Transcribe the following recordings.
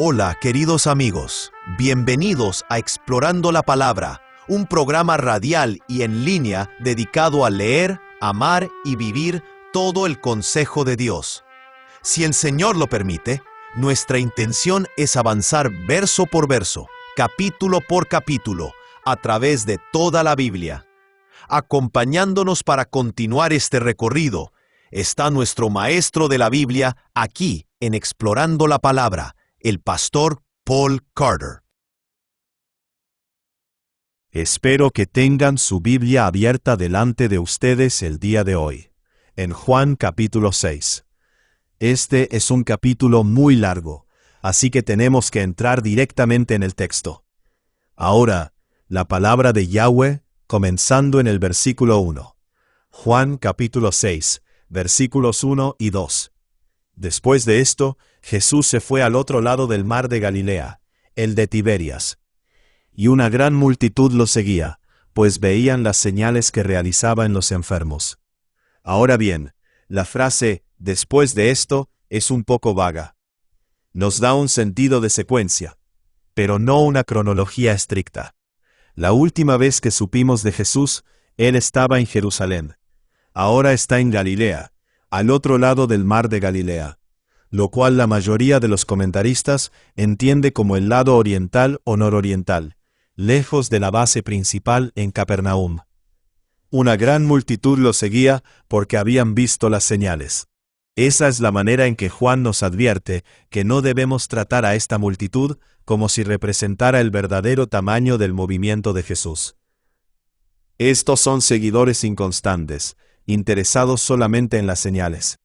Hola, queridos amigos. Bienvenidos a Explorando la Palabra, un programa radial y en línea dedicado a leer, amar y vivir todo el consejo de Dios. Si el Señor lo permite, nuestra intención es avanzar verso por verso, capítulo por capítulo, a través de toda la Biblia. Acompañándonos para continuar este recorrido, está nuestro maestro de la Biblia aquí en Explorando la Palabra, el pastor Paul Carter. Espero que tengan su Biblia abierta delante de ustedes el día de hoy, en Juan capítulo 6. Este es un capítulo muy largo, así que tenemos que entrar directamente en el texto. Ahora, la palabra de Yahweh, comenzando en el versículo 1. Juan capítulo 6, versículos 1 y 2. Después de esto, Jesús se fue al otro lado del mar de Galilea, el de Tiberias. Y una gran multitud lo seguía, pues veían las señales que realizaba en los enfermos. Ahora bien, la frase «después de esto» es un poco vaga. Nos da un sentido de secuencia, pero no una cronología estricta. La última vez que supimos de Jesús, Él estaba en Jerusalén. Ahora está en Galilea, al otro lado del mar de Galilea, lo cual la mayoría de los comentaristas entiende como el lado oriental o nororiental, lejos de la base principal en Capernaum. Una gran multitud lo seguía porque habían visto las señales. Esa es la manera en que Juan nos advierte que no debemos tratar a esta multitud como si representara el verdadero tamaño del movimiento de Jesús. Estos son seguidores inconstantes, interesados solamente en las señales.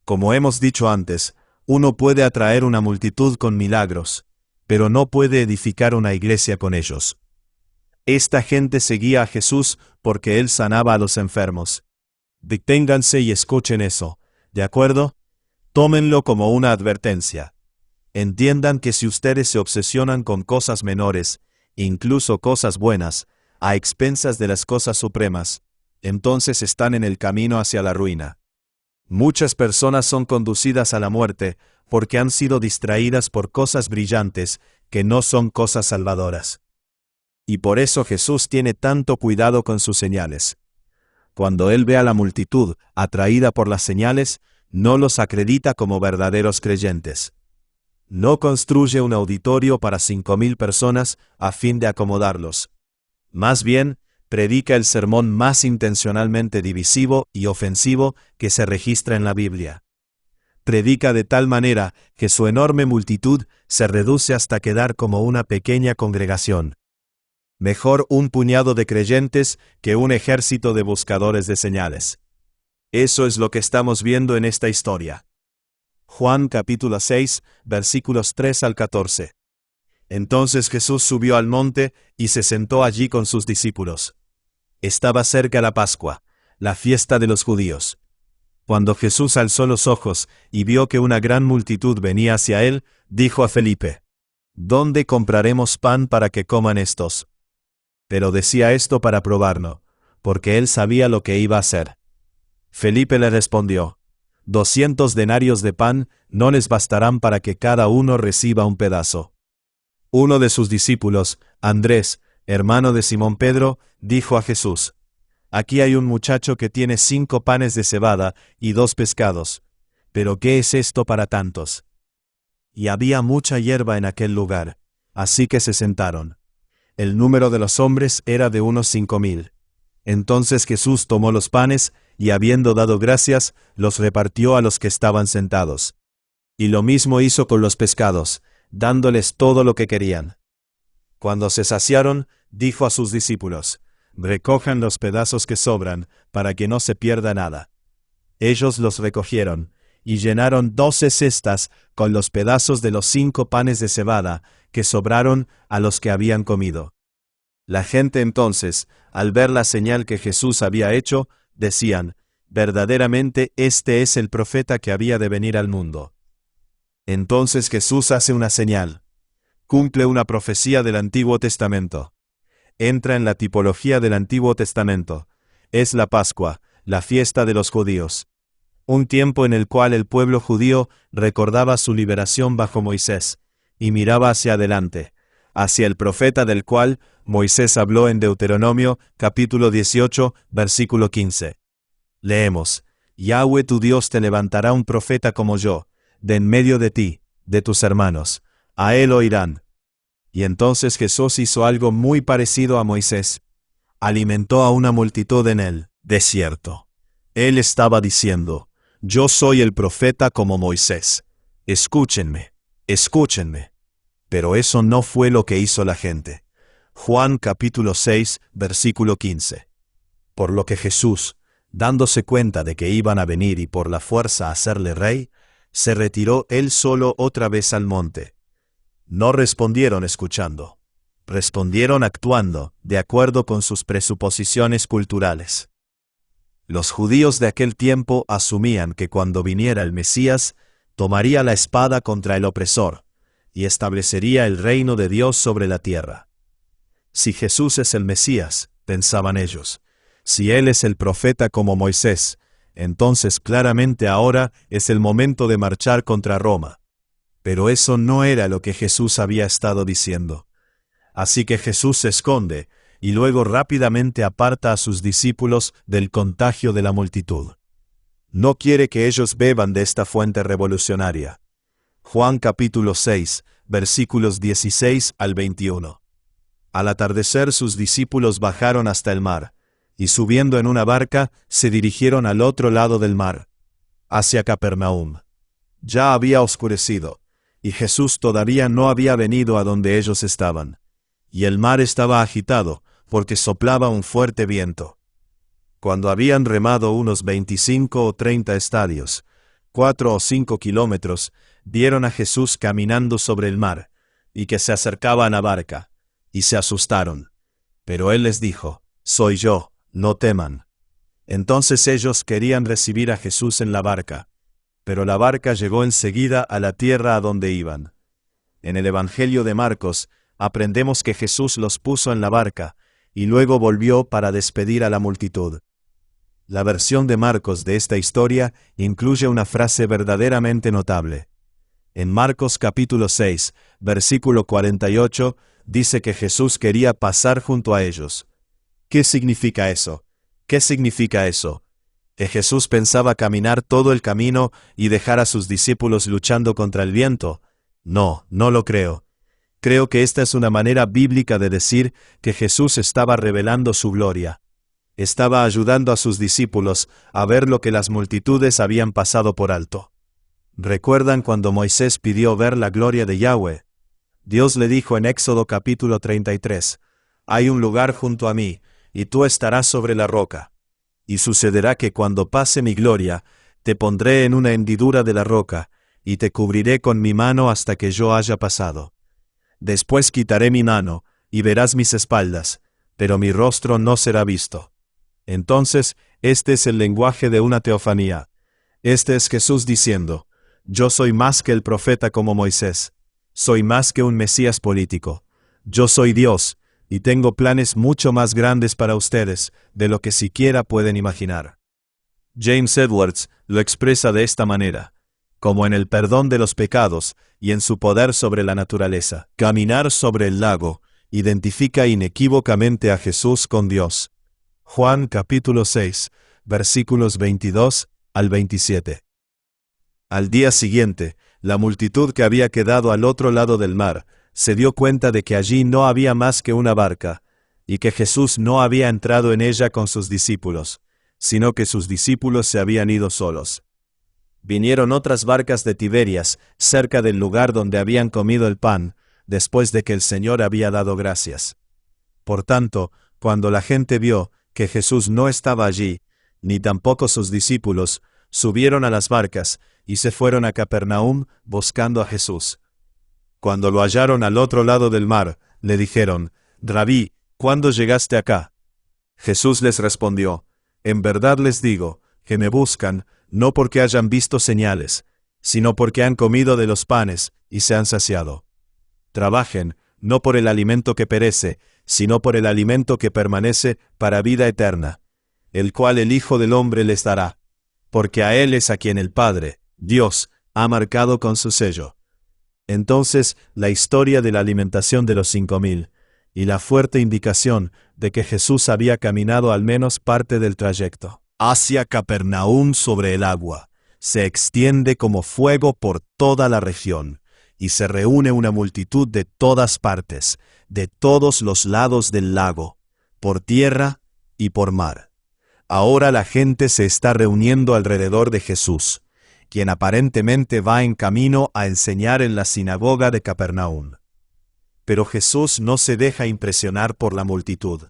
Como hemos dicho antes, uno puede atraer una multitud con milagros, pero no puede edificar una iglesia con ellos. Esta gente seguía a Jesús porque Él sanaba a los enfermos. Deténganse y escuchen eso, ¿de acuerdo? Tómenlo como una advertencia. Entiendan que si ustedes se obsesionan con cosas menores, incluso cosas buenas, a expensas de las cosas supremas, entonces están en el camino hacia la ruina. Muchas personas son conducidas a la muerte porque han sido distraídas por cosas brillantes que no son cosas salvadoras. Y por eso Jesús tiene tanto cuidado con sus señales. Cuando Él ve a la multitud atraída por las señales, no los acredita como verdaderos creyentes. No construye un auditorio para 5,000 personas a fin de acomodarlos. Más bien, predica el sermón más intencionalmente divisivo y ofensivo que se registra en la Biblia. Predica de tal manera que su enorme multitud se reduce hasta quedar como una pequeña congregación. Mejor un puñado de creyentes que un ejército de buscadores de señales. Eso es lo que estamos viendo en esta historia. Juan capítulo 6, versículos 3 al 14. Entonces Jesús subió al monte y se sentó allí con sus discípulos. Estaba cerca la Pascua, la fiesta de los judíos. Cuando Jesús alzó los ojos y vio que una gran multitud venía hacia él, dijo a Felipe: ¿Dónde compraremos pan para que coman estos? Pero decía esto para probarlo, porque él sabía lo que iba a hacer. Felipe le respondió: 200 denarios de pan no les bastarán para que cada uno reciba un pedazo. Uno de sus discípulos, Andrés, hermano de Simón Pedro, dijo a Jesús: Aquí hay un muchacho que tiene 5 panes de cebada y 2 pescados. ¿Pero qué es esto para tantos? Y había mucha hierba en aquel lugar, así que se sentaron. El número de los hombres era de unos 5,000. Entonces Jesús tomó los panes y, habiendo dado gracias, los repartió a los que estaban sentados. Y lo mismo hizo con los pescados, dándoles todo lo que querían. Cuando se saciaron, dijo a sus discípulos: Recojan los pedazos que sobran, para que no se pierda nada. Ellos los recogieron, y llenaron 12 cestas con los pedazos de los 5 panes de cebada que sobraron a los que habían comido. La gente entonces, al ver la señal que Jesús había hecho, decían: Verdaderamente este es el profeta que había de venir al mundo. Entonces Jesús hace una señal. Cumple una profecía del Antiguo Testamento. Entra en la tipología del Antiguo Testamento. Es la Pascua, la fiesta de los judíos. Un tiempo en el cual el pueblo judío recordaba su liberación bajo Moisés, y miraba hacia adelante, hacia el profeta del cual Moisés habló en Deuteronomio, capítulo 18, versículo 15. Leemos: Yahweh tu Dios te levantará un profeta como yo, de en medio de ti, de tus hermanos. A él oirán. Y entonces Jesús hizo algo muy parecido a Moisés. Alimentó a una multitud en el desierto. Él estaba diciendo: Yo soy el profeta como Moisés. Escúchenme, escúchenme. Pero eso no fue lo que hizo la gente. Juan capítulo 6, versículo 15. Por lo que Jesús, dándose cuenta de que iban a venir y por la fuerza hacerle rey, se retiró él solo otra vez al monte. No respondieron escuchando. Respondieron actuando, de acuerdo con sus presuposiciones culturales. Los judíos de aquel tiempo asumían que cuando viniera el Mesías, tomaría la espada contra el opresor, y establecería el reino de Dios sobre la tierra. Si Jesús es el Mesías, pensaban ellos, si Él es el profeta como Moisés, entonces claramente ahora es el momento de marchar contra Roma. Pero eso no era lo que Jesús había estado diciendo. Así que Jesús se esconde, y luego rápidamente aparta a sus discípulos del contagio de la multitud. No quiere que ellos beban de esta fuente revolucionaria. Juan capítulo 6, versículos 16 al 21. Al atardecer sus discípulos bajaron hasta el mar, y subiendo en una barca, se dirigieron al otro lado del mar, hacia Capernaum. Ya había oscurecido, y Jesús todavía no había venido a donde ellos estaban, y el mar estaba agitado, porque soplaba un fuerte viento. Cuando habían remado unos 25 o 30 estadios, 4 o 5 kilómetros, vieron a Jesús caminando sobre el mar, y que se acercaba a la barca, y se asustaron. Pero él les dijo: Soy yo, no teman. Entonces ellos querían recibir a Jesús en la barca, pero la barca llegó enseguida a la tierra a donde iban. En el Evangelio de Marcos, aprendemos que Jesús los puso en la barca, y luego volvió para despedir a la multitud. La versión de Marcos de esta historia incluye una frase verdaderamente notable. En Marcos capítulo 6, versículo 48, dice que Jesús quería pasar junto a ellos. ¿Qué significa eso? ¿Qué significa eso? ¿Que Jesús pensaba caminar todo el camino y dejar a sus discípulos luchando contra el viento? No, no lo creo. Creo que esta es una manera bíblica de decir que Jesús estaba revelando su gloria. Estaba ayudando a sus discípulos a ver lo que las multitudes habían pasado por alto. ¿Recuerdan cuando Moisés pidió ver la gloria de Yahweh? Dios le dijo en Éxodo capítulo 33, «Hay un lugar junto a mí, y tú estarás sobre la roca. Y sucederá que cuando pase mi gloria, te pondré en una hendidura de la roca, y te cubriré con mi mano hasta que yo haya pasado. Después quitaré mi mano, y verás mis espaldas, pero mi rostro no será visto». Entonces, este es el lenguaje de una teofanía. Este es Jesús diciendo: «Yo soy más que el profeta como Moisés. Soy más que un Mesías político. Yo soy Dios, y tengo planes mucho más grandes para ustedes de lo que siquiera pueden imaginar». James Edwards lo expresa de esta manera: como en el perdón de los pecados y en su poder sobre la naturaleza. Caminar sobre el lago identifica inequívocamente a Jesús con Dios. Juan capítulo 6, versículos 22 al 27. Al día siguiente, la multitud que había quedado al otro lado del mar se dio cuenta de que allí no había más que una barca, y que Jesús no había entrado en ella con sus discípulos, sino que sus discípulos se habían ido solos. Vinieron otras barcas de Tiberias, cerca del lugar donde habían comido el pan, después de que el Señor había dado gracias. Por tanto, cuando la gente vio que Jesús no estaba allí, ni tampoco sus discípulos, subieron a las barcas y se fueron a Capernaum buscando a Jesús. Cuando lo hallaron al otro lado del mar, le dijeron: «Rabí, ¿cuándo llegaste acá?» Jesús les respondió: «En verdad les digo, que me buscan, no porque hayan visto señales, sino porque han comido de los panes y se han saciado. Trabajen, no por el alimento que perece, sino por el alimento que permanece para vida eterna, el cual el Hijo del Hombre les dará, porque a Él es a quien el Padre, Dios, ha marcado con su sello». Entonces, la historia de la alimentación de los 5,000, y la fuerte indicación de que Jesús había caminado al menos parte del trayecto hacia Capernaum sobre el agua, se extiende como fuego por toda la región, y se reúne una multitud de todas partes, de todos los lados del lago, por tierra y por mar. Ahora la gente se está reuniendo alrededor de Jesús, quien aparentemente va en camino a enseñar en la sinagoga de Capernaum. Pero Jesús no se deja impresionar por la multitud.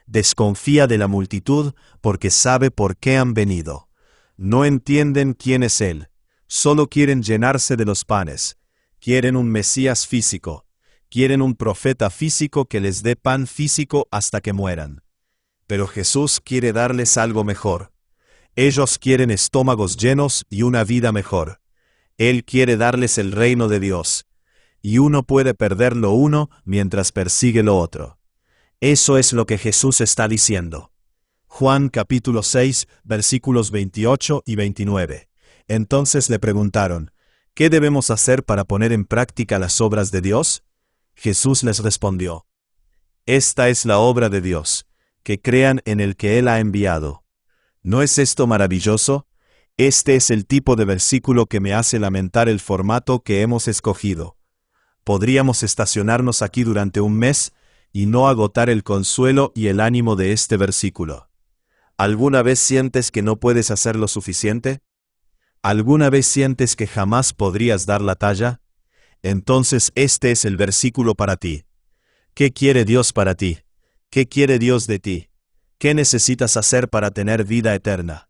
Desconfía de la multitud porque sabe por qué han venido. No entienden quién es Él, solo quieren llenarse de los panes. Quieren un Mesías físico, quieren un profeta físico que les dé pan físico hasta que mueran. Pero Jesús quiere darles algo mejor. Ellos quieren estómagos llenos y una vida mejor. Él quiere darles el reino de Dios. Y uno puede perder lo uno mientras persigue lo otro. Eso es lo que Jesús está diciendo. Juan capítulo 6, versículos 28 y 29. Entonces le preguntaron, ¿qué debemos hacer para poner en práctica las obras de Dios? Jesús les respondió, esta es la obra de Dios, que crean en el que Él ha enviado. ¿No es esto maravilloso? Este es el tipo de versículo que me hace lamentar el formato que hemos escogido. Podríamos estacionarnos aquí durante un mes y no agotar el consuelo y el ánimo de este versículo. ¿Alguna vez sientes que no puedes hacer lo suficiente? ¿Alguna vez sientes que jamás podrías dar la talla? Entonces este es el versículo para ti. ¿Qué quiere Dios para ti? ¿Qué quiere Dios de ti? ¿Qué necesitas hacer para tener vida eterna?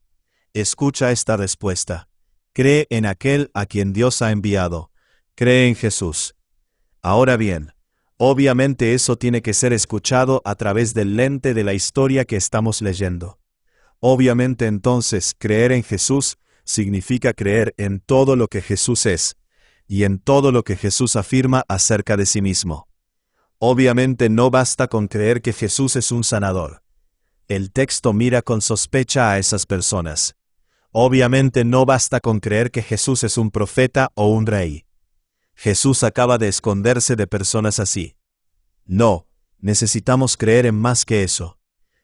Escucha esta respuesta. Cree en aquel a quien Dios ha enviado. Cree en Jesús. Ahora bien, obviamente eso tiene que ser escuchado a través del lente de la historia que estamos leyendo. Obviamente entonces, creer en Jesús significa creer en todo lo que Jesús es, y en todo lo que Jesús afirma acerca de sí mismo. Obviamente no basta con creer que Jesús es un sanador. El texto mira con sospecha a esas personas. Obviamente no basta con creer que Jesús es un profeta o un rey. Jesús acaba de esconderse de personas así. No, necesitamos creer en más que eso.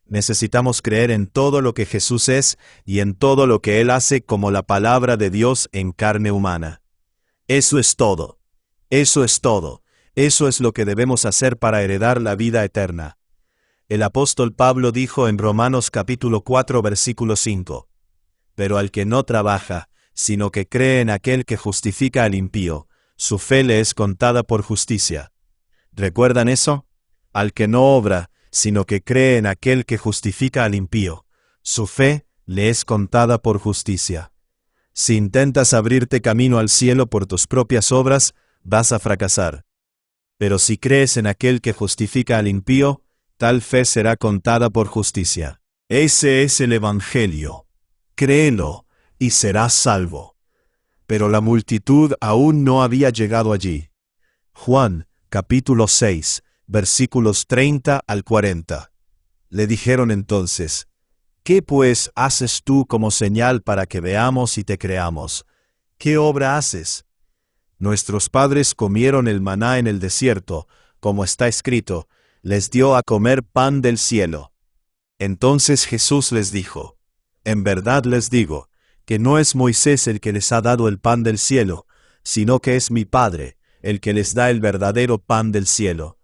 Necesitamos creer en todo lo que Jesús es y en todo lo que Él hace como la palabra de Dios en carne humana. Eso es todo. Eso es todo. Eso es lo que debemos hacer para heredar la vida eterna. El apóstol Pablo dijo en Romanos capítulo 4 versículo 5, pero al que no trabaja, sino que cree en aquel que justifica al impío, su fe le es contada por justicia. ¿Recuerdan eso? Al que no obra, sino que cree en aquel que justifica al impío, su fe le es contada por justicia. Si intentas abrirte camino al cielo por tus propias obras, vas a fracasar. Pero si crees en aquel que justifica al impío, tal fe será contada por justicia. Ese es el Evangelio. Créelo, y serás salvo. Pero la multitud aún no había llegado allí. Juan, capítulo 6, versículos 30 al 40. Le dijeron entonces, ¿qué pues haces tú como señal para que veamos y te creamos? ¿Qué obra haces? Nuestros padres comieron el maná en el desierto, como está escrito, les dio a comer pan del cielo. Entonces Jesús les dijo, en verdad les digo, que no es Moisés el que les ha dado el pan del cielo, sino que es mi Padre, el que les da el verdadero pan del cielo.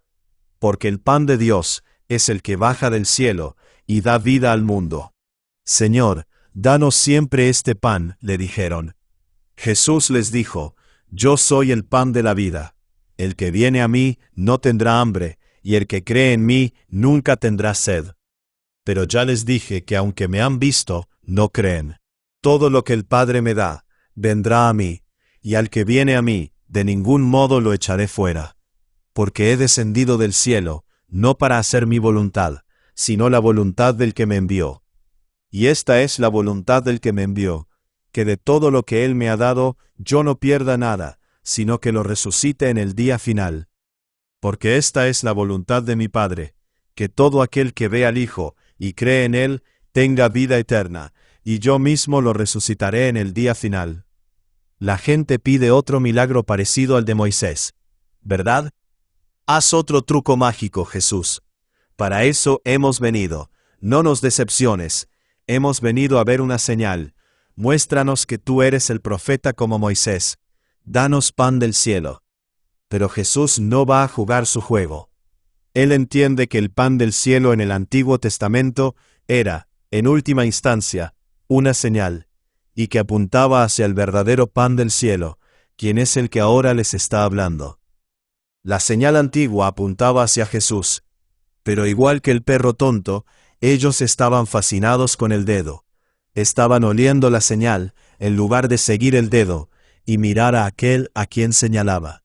Porque el pan de Dios es el que baja del cielo y da vida al mundo. Señor, danos siempre este pan, le dijeron. Jesús les dijo, yo soy el pan de la vida. El que viene a mí no tendrá hambre, y el que cree en mí nunca tendrá sed. Pero ya les dije que aunque me han visto, no creen. Todo lo que el Padre me da, vendrá a mí, y al que viene a mí, de ningún modo lo echaré fuera. Porque he descendido del cielo, no para hacer mi voluntad, sino la voluntad del que me envió. Y esta es la voluntad del que me envió, que de todo lo que Él me ha dado, yo no pierda nada, sino que lo resucite en el día final. Porque esta es la voluntad de mi Padre, que todo aquel que ve al Hijo y cree en Él, tenga vida eterna, y yo mismo lo resucitaré en el día final. La gente pide otro milagro parecido al de Moisés, ¿verdad? Haz otro truco mágico, Jesús. Para eso hemos venido. No nos decepciones. Hemos venido a ver una señal. Muéstranos que tú eres el profeta como Moisés. Danos pan del cielo. Pero Jesús no va a jugar su juego. Él entiende que el pan del cielo en el Antiguo Testamento era, en última instancia, una señal, y que apuntaba hacia el verdadero pan del cielo, quien es el que ahora les está hablando. La señal antigua apuntaba hacia Jesús, pero igual que el perro tonto, ellos estaban fascinados con el dedo. Estaban oliendo la señal, en lugar de seguir el dedo, y mirar a aquel a quien señalaba.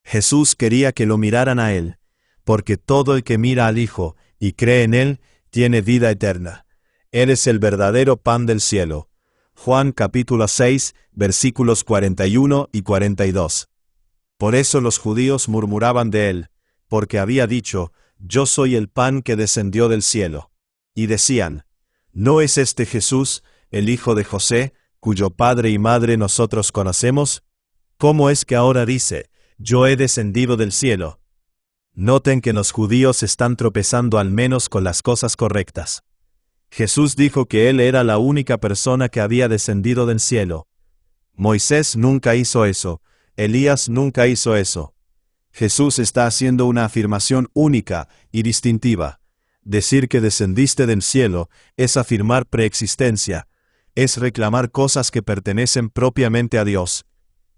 Jesús quería que lo miraran a él, porque todo el que mira al Hijo y cree en él, tiene vida eterna. Él es el verdadero pan del cielo. Juan capítulo 6, versículos 41 y 42. Por eso los judíos murmuraban de él, porque había dicho, yo soy el pan que descendió del cielo. Y decían, ¿no es este Jesús, el hijo de José, cuyo padre y madre nosotros conocemos? ¿Cómo es que ahora dice, yo he descendido del cielo? Noten que los judíos están tropezando al menos con las cosas correctas. Jesús dijo que él era la única persona que había descendido del cielo. Moisés nunca hizo eso, Elías nunca hizo eso. Jesús está haciendo una afirmación única y distintiva. Decir que descendiste del cielo es afirmar preexistencia, es reclamar cosas que pertenecen propiamente a Dios.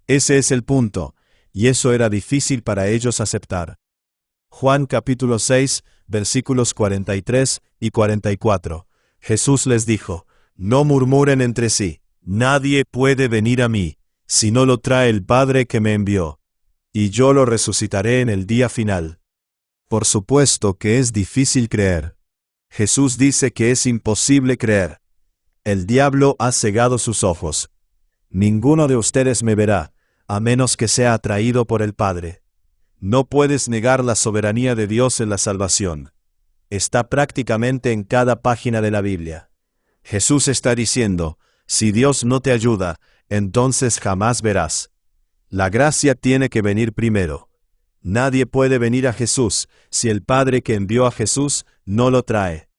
Ese es el punto, y eso era difícil para ellos aceptar. Juan capítulo 6, versículos 43 y 44. Jesús les dijo, no murmuren entre sí, nadie puede venir a mí, si no lo trae el Padre que me envió, y yo lo resucitaré en el día final. Por supuesto que es difícil creer. Jesús dice que es imposible creer. El diablo ha cegado sus ojos. Ninguno de ustedes me verá, a menos que sea atraído por el Padre. No puedes negar la soberanía de Dios en la salvación. Está prácticamente en cada página de la Biblia. Jesús está diciendo, si Dios no te ayuda, entonces jamás verás. La gracia tiene que venir primero. Nadie puede venir a Jesús si el Padre que envió a Jesús no lo trae.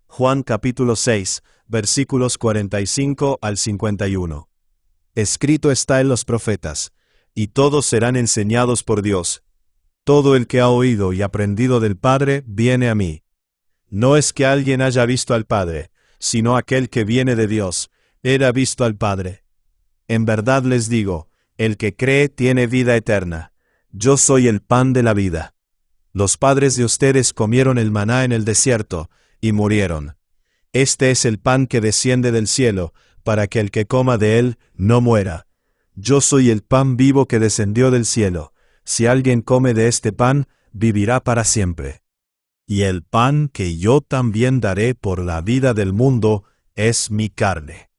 Juan capítulo 6, versículos 45 al 51. Escrito está en los profetas, y todos serán enseñados por Dios. Todo el que ha oído y aprendido del Padre viene a mí. No es que alguien haya visto al Padre, sino aquel que viene de Dios. Él ha visto al Padre. En verdad les digo, el que cree tiene vida eterna. Yo soy el pan de la vida. Los padres de ustedes comieron el maná en el desierto, y murieron. Este es el pan que desciende del cielo, para que el que coma de él no muera. Yo soy el pan vivo que descendió del cielo. Si alguien come de este pan, vivirá para siempre. Y el pan que yo también daré por la vida del mundo es mi carne.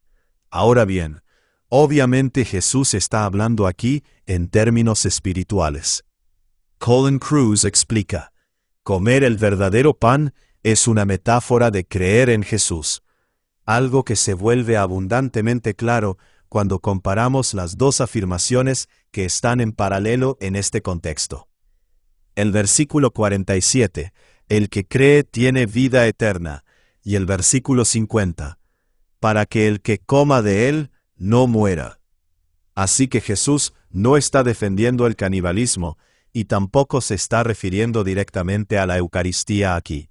Ahora bien, obviamente Jesús está hablando aquí en términos espirituales. Colin Kruse explica, comer el verdadero pan es una metáfora de creer en Jesús, algo que se vuelve abundantemente claro cuando comparamos las dos afirmaciones que están en paralelo en este contexto. El versículo 47, el que cree tiene vida eterna, y el versículo 50, para que el que coma de él no muera. Así que Jesús no está defendiendo el canibalismo, y tampoco se está refiriendo directamente a la Eucaristía aquí.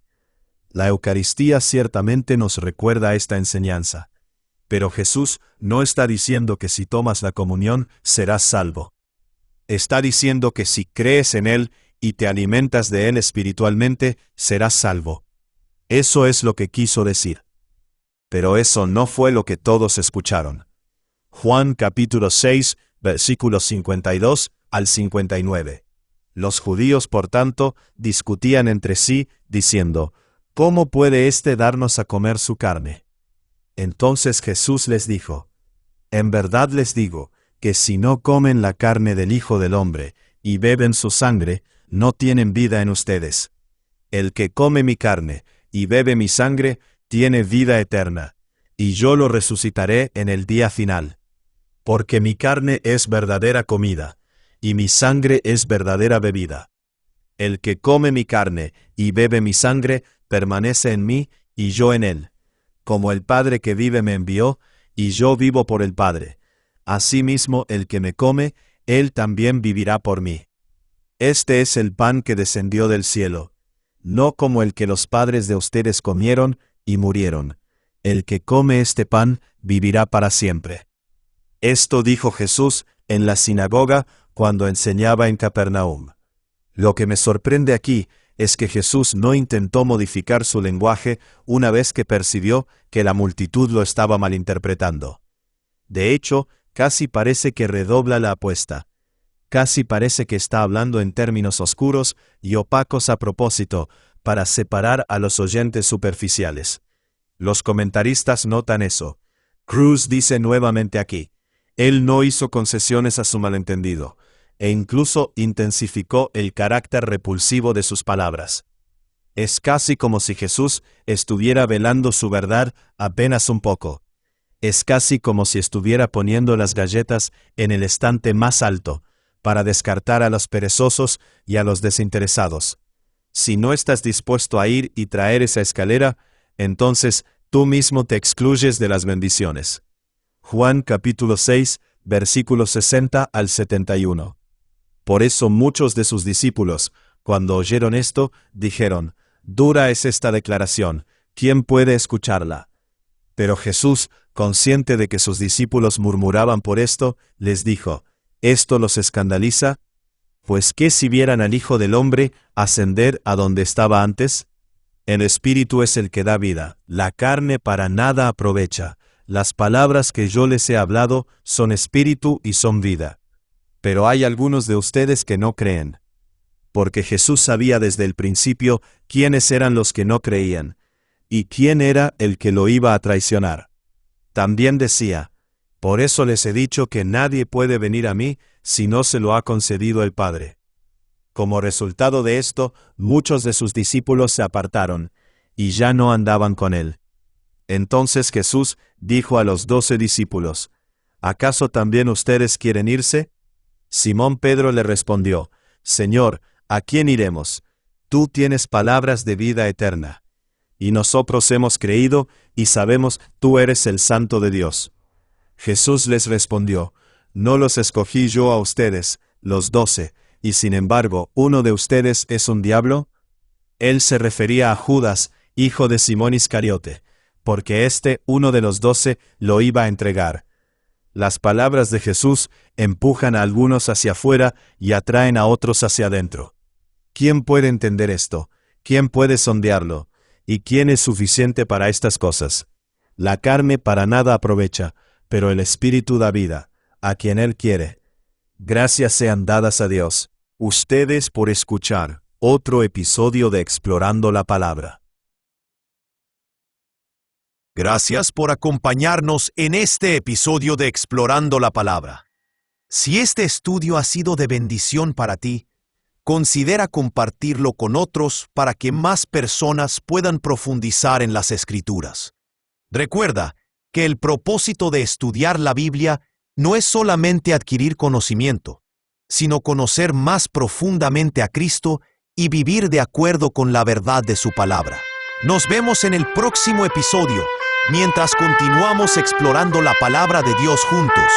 La Eucaristía ciertamente nos recuerda esta enseñanza. Pero Jesús no está diciendo que si tomas la comunión serás salvo. Está diciendo que si crees en Él y te alimentas de Él espiritualmente, serás salvo. Eso es lo que quiso decir. Pero eso no fue lo que todos escucharon. Juan capítulo 6, versículos 52 al 59. Los judíos, por tanto, discutían entre sí, diciendo, ¿cómo puede éste darnos a comer su carne? Entonces Jesús les dijo, en verdad les digo, que si no comen la carne del Hijo del Hombre y beben su sangre, no tienen vida en ustedes. El que come mi carne y bebe mi sangre, tiene vida eterna, y yo lo resucitaré en el día final. Porque mi carne es verdadera comida, y mi sangre es verdadera bebida. El que come mi carne y bebe mi sangre, permanece en mí, y yo en él. Como el Padre que vive me envió, y yo vivo por el Padre. Asimismo, el que me come, él también vivirá por mí. Este es el pan que descendió del cielo, no como el que los padres de ustedes comieron y murieron. El que come este pan vivirá para siempre. Esto dijo Jesús en la sinagoga cuando enseñaba en Capernaum. Lo que me sorprende aquí es que Jesús no intentó modificar su lenguaje una vez que percibió que la multitud lo estaba malinterpretando. De hecho, casi parece que redobla la apuesta. Casi parece que está hablando en términos oscuros y opacos a propósito, para separar a los oyentes superficiales. Los comentaristas notan eso. Cruz dice nuevamente aquí: él no hizo concesiones a su malentendido, e incluso intensificó el carácter repulsivo de sus palabras. Es casi como si Jesús estuviera velando su verdad apenas un poco. Es casi como si estuviera poniendo las galletas en el estante más alto, para descartar a los perezosos y a los desinteresados. Si no estás dispuesto a ir y traer esa escalera, entonces tú mismo te excluyes de las bendiciones. Juan capítulo 6, versículos 60 al 71. Por eso muchos de sus discípulos, cuando oyeron esto, dijeron: «Dura es esta declaración, ¿quién puede escucharla?». Pero Jesús, consciente de que sus discípulos murmuraban por esto, les dijo: ¿esto los escandaliza? Pues ¿qué si vieran al Hijo del Hombre ascender a donde estaba antes? El Espíritu es el que da vida, la carne para nada aprovecha. Las palabras que yo les he hablado son espíritu y son vida. Pero hay algunos de ustedes que no creen. Porque Jesús sabía desde el principio quiénes eran los que no creían, y quién era el que lo iba a traicionar. También decía: por eso les he dicho que nadie puede venir a mí si no se lo ha concedido el Padre. Como resultado de esto, muchos de sus discípulos se apartaron, y ya no andaban con él. Entonces Jesús dijo a los 12 discípulos: ¿acaso también ustedes quieren irse? Simón Pedro le respondió: Señor, ¿a quién iremos? Tú tienes palabras de vida eterna. Y nosotros hemos creído y sabemos tú eres el Santo de Dios. Jesús les respondió: ¿no los escogí yo a ustedes, los 12, y sin embargo uno de ustedes es un diablo? Él se refería a Judas, hijo de Simón Iscariote, porque uno de los 12, lo iba a entregar. Las palabras de Jesús empujan a algunos hacia afuera y atraen a otros hacia adentro. ¿Quién puede entender esto? ¿Quién puede sondearlo? ¿Y quién es suficiente para estas cosas? La carne para nada aprovecha, pero el Espíritu da vida, a quien Él quiere. Gracias sean dadas a Dios. Ustedes por escuchar otro episodio de Explorando la Palabra. Gracias por acompañarnos en este episodio de Explorando la Palabra. Si este estudio ha sido de bendición para ti, considera compartirlo con otros para que más personas puedan profundizar en las Escrituras. Recuerda que el propósito de estudiar la Biblia no es solamente adquirir conocimiento, sino conocer más profundamente a Cristo y vivir de acuerdo con la verdad de su palabra. Nos vemos en el próximo episodio, mientras continuamos explorando la palabra de Dios juntos.